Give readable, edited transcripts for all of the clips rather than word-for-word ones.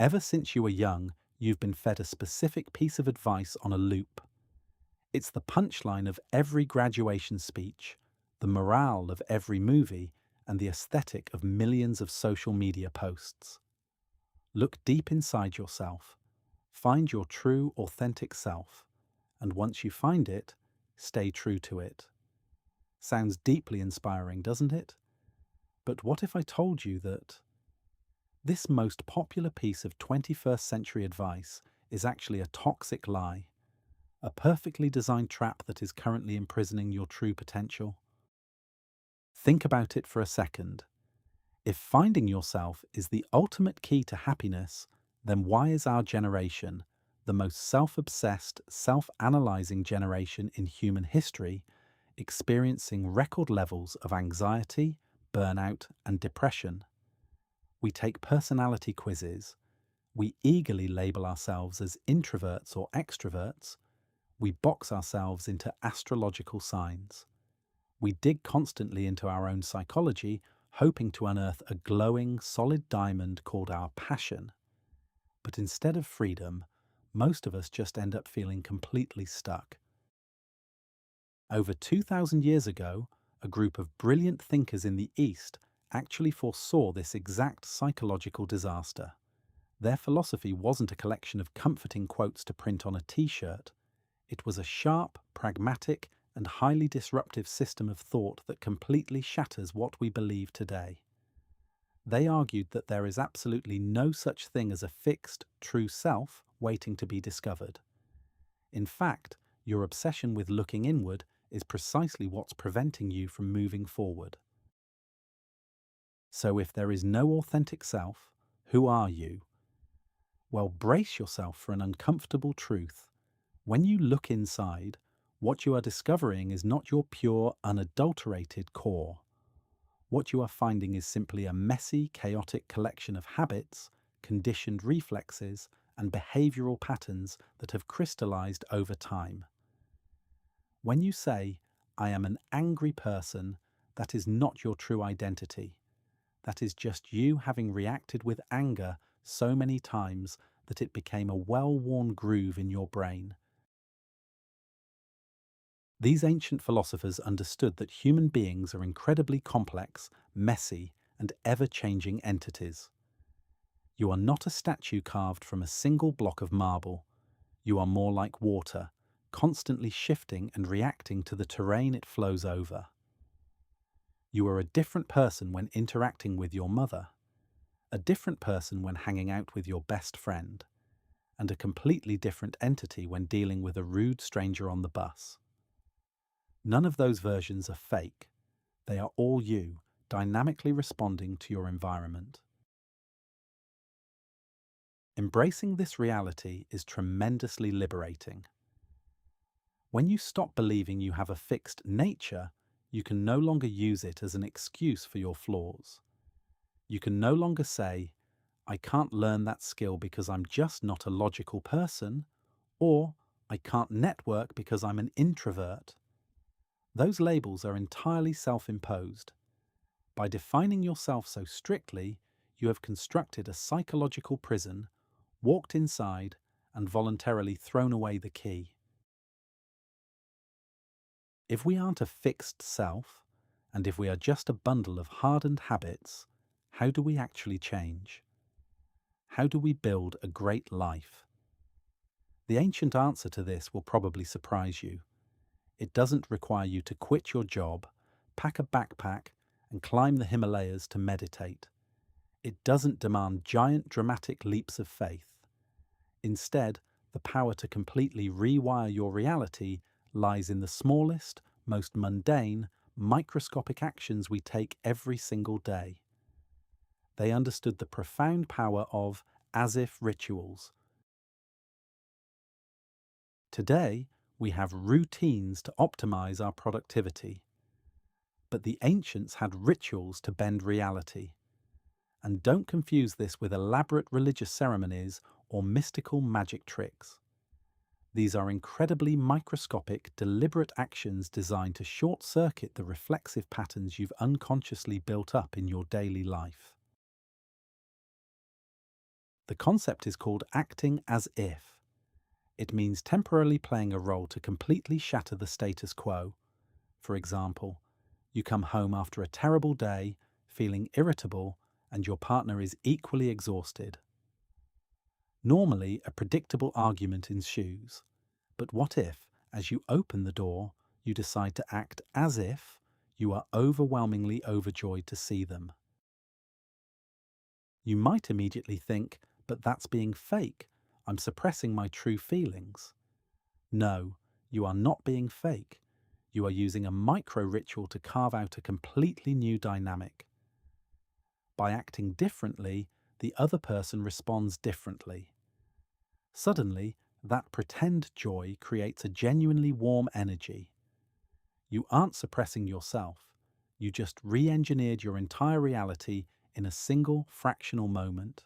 Ever since you were young, you've been fed a specific piece of advice on a loop. It's the punchline of every graduation speech, the morale of every movie, and the aesthetic of millions of social media posts. Look deep inside yourself. Find your true, authentic self. And once you find it, stay true to it. Sounds deeply inspiring, doesn't it? But what if I told you that this most popular piece of 21st century advice is actually a toxic lie, a perfectly designed trap that is currently imprisoning your true potential? Think about it for a second. If finding yourself is the ultimate key to happiness, then why is our generation, the most self-obsessed, self-analyzing generation in human history, experiencing record levels of anxiety, burnout, and depression? We take personality quizzes. We eagerly label ourselves as introverts or extroverts. We box ourselves into astrological signs. We dig constantly into our own psychology, hoping to unearth a glowing, solid diamond called our passion. But instead of freedom, most of us just end up feeling completely stuck. Over 2,000 years ago, a group of brilliant thinkers in the East actually foresaw this exact psychological disaster. Their philosophy wasn't a collection of comforting quotes to print on a t-shirt. It was a sharp, pragmatic, and highly disruptive system of thought that completely shatters what we believe today. They argued that there is absolutely no such thing as a fixed, true self waiting to be discovered. In fact, your obsession with looking inward is precisely what's preventing you from moving forward. So if there is no authentic self, who are you? Well, brace yourself for an uncomfortable truth. When you look inside, what you are discovering is not your pure, unadulterated core. What you are finding is simply a messy, chaotic collection of habits, conditioned reflexes, and behavioral patterns that have crystallized over time. When you say, "I am an angry person," that is not your true identity. That is just you having reacted with anger so many times that it became a well-worn groove in your brain. These ancient philosophers understood that human beings are incredibly complex, messy, and ever-changing entities. You are not a statue carved from a single block of marble. You are more like water, constantly shifting and reacting to the terrain it flows over. You are a different person when interacting with your mother, a different person when hanging out with your best friend, and a completely different entity when dealing with a rude stranger on the bus. None of those versions are fake. They are all you, dynamically responding to your environment. Embracing this reality is tremendously liberating. When you stop believing you have a fixed nature, you can no longer use it as an excuse for your flaws. You can no longer say, "I can't learn that skill because I'm just not a logical person," or "I can't network because I'm an introvert." Those labels are entirely self-imposed. By defining yourself so strictly, you have constructed a psychological prison, walked inside, and voluntarily thrown away the key. If we aren't a fixed self, and if we are just a bundle of hardened habits, how do we actually change? How do we build a great life? The ancient answer to this will probably surprise you. It doesn't require you to quit your job, pack a backpack, and climb the Himalayas to meditate. It doesn't demand giant dramatic leaps of faith. Instead, the power to completely rewire your reality lies in the smallest, most mundane, microscopic actions we take every single day. They understood the profound power of as-if rituals. Today, we have routines to optimize our productivity. But the ancients had rituals to bend reality. And don't confuse this with elaborate religious ceremonies or mystical magic tricks. These are incredibly microscopic, deliberate actions designed to short-circuit the reflexive patterns you've unconsciously built up in your daily life. The concept is called acting as if. It means temporarily playing a role to completely shatter the status quo. For example, you come home after a terrible day, feeling irritable, and your partner is equally exhausted. Normally, a predictable argument ensues. But what if, as you open the door, you decide to act as if you are overwhelmingly overjoyed to see them? You might immediately think, but that's being fake. I'm suppressing my true feelings. No, you are not being fake. You are using a micro ritual to carve out a completely new dynamic. By acting differently, the other person responds differently. Suddenly, that pretend joy creates a genuinely warm energy. You aren't suppressing yourself. You just re-engineered your entire reality in a single fractional moment.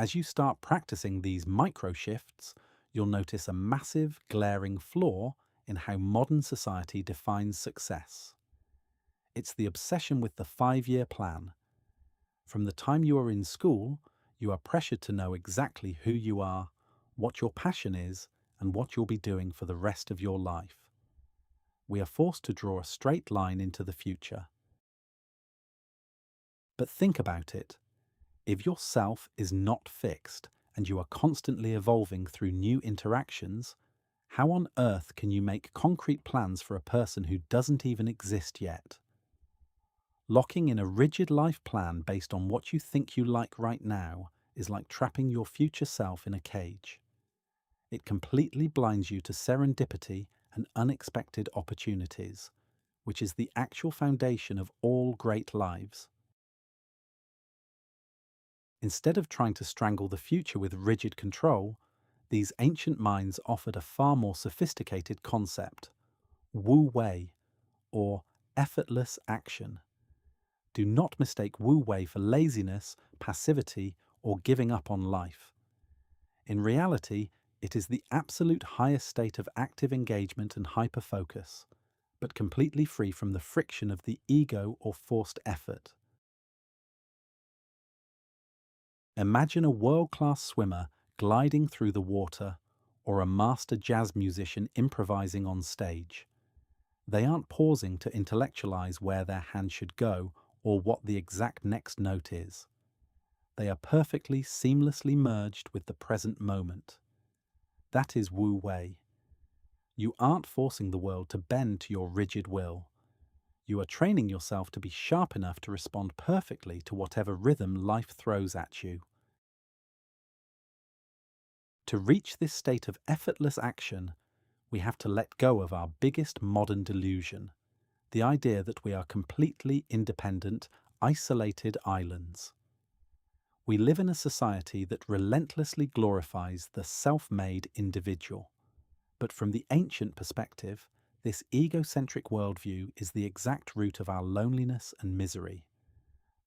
As you start practicing these micro shifts, you'll notice a massive, glaring flaw in how modern society defines success. It's the obsession with the 5-year plan. From the time you are in school, you are pressured to know exactly who you are, what your passion is, and what you'll be doing for the rest of your life. We are forced to draw a straight line into the future. But think about it. If your self is not fixed and you are constantly evolving through new interactions, how on earth can you make concrete plans for a person who doesn't even exist yet? Locking in a rigid life plan based on what you think you like right now is like trapping your future self in a cage. It completely blinds you to serendipity and unexpected opportunities, which is the actual foundation of all great lives. Instead of trying to strangle the future with rigid control, these ancient minds offered a far more sophisticated concept: Wu Wei, or effortless action. Do not mistake Wu Wei for laziness, passivity, or giving up on life. In reality, it is the absolute highest state of active engagement and hyper-focus, but completely free from the friction of the ego or forced effort. Imagine a world-class swimmer gliding through the water, or a master jazz musician improvising on stage. They aren't pausing to intellectualize where their hand should go or what the exact next note is. They are perfectly, seamlessly merged with the present moment. That is Wu Wei. You aren't forcing the world to bend to your rigid will. You are training yourself to be sharp enough to respond perfectly to whatever rhythm life throws at you. To reach this state of effortless action, we have to let go of our biggest modern delusion, the idea that we are completely independent, isolated islands. We live in a society that relentlessly glorifies the self-made individual. But from the ancient perspective, this egocentric worldview is the exact root of our loneliness and misery.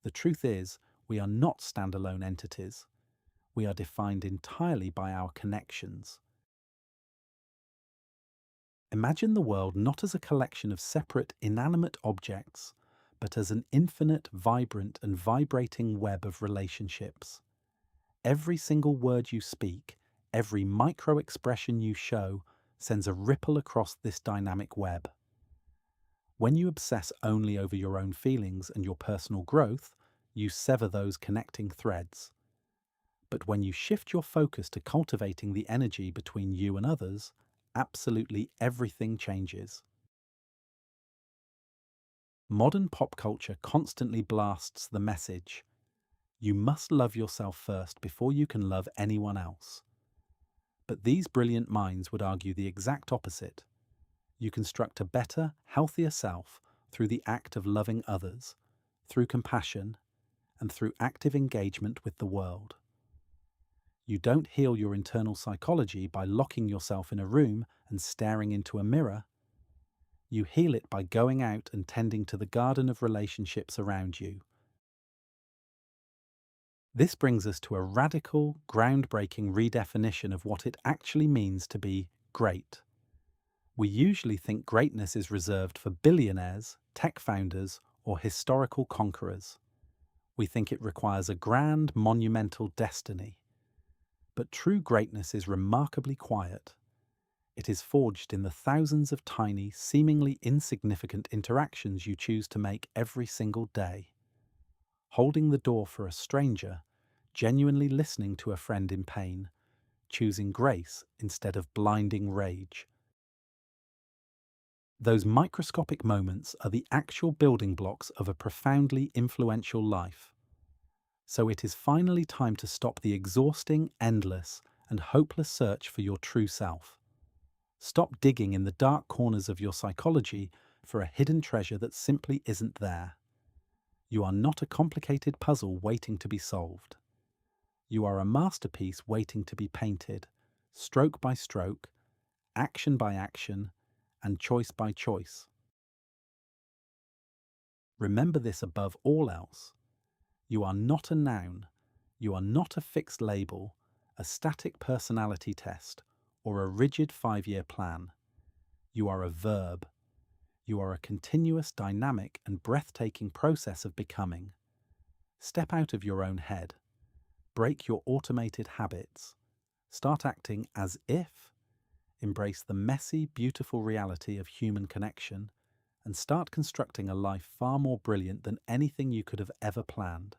The truth is, we are not standalone entities. We are defined entirely by our connections. Imagine the world not as a collection of separate, inanimate objects, but as an infinite, vibrant, and vibrating web of relationships. Every single word you speak, every micro-expression you show, sends a ripple across this dynamic web. When you obsess only over your own feelings and your personal growth, you sever those connecting threads. But when you shift your focus to cultivating the energy between you and others, absolutely everything changes. Modern pop culture constantly blasts the message: you must love yourself first before you can love anyone else. But these brilliant minds would argue the exact opposite. You construct a better, healthier self through the act of loving others, through compassion, and through active engagement with the world. You don't heal your internal psychology by locking yourself in a room and staring into a mirror. You heal it by going out and tending to the garden of relationships around you. This brings us to a radical, groundbreaking redefinition of what it actually means to be great. We usually think greatness is reserved for billionaires, tech founders, or historical conquerors. We think it requires a grand, monumental destiny. But true greatness is remarkably quiet. It is forged in the thousands of tiny, seemingly insignificant interactions you choose to make every single day. Holding the door for a stranger, genuinely listening to a friend in pain, choosing grace instead of blinding rage. Those microscopic moments are the actual building blocks of a profoundly influential life. So it is finally time to stop the exhausting, endless, and hopeless search for your true self. Stop digging in the dark corners of your psychology for a hidden treasure that simply isn't there. You are not a complicated puzzle waiting to be solved. You are a masterpiece waiting to be painted, stroke by stroke, action by action, and choice by choice. Remember this above all else. You are not a noun. You are not a fixed label, a static personality test, or a rigid 5-year plan. You are a verb. You are a continuous, dynamic, and breathtaking process of becoming. Step out of your own head. Break your automated habits. Start acting as if. Embrace the messy, beautiful reality of human connection, and start constructing a life far more brilliant than anything you could have ever planned.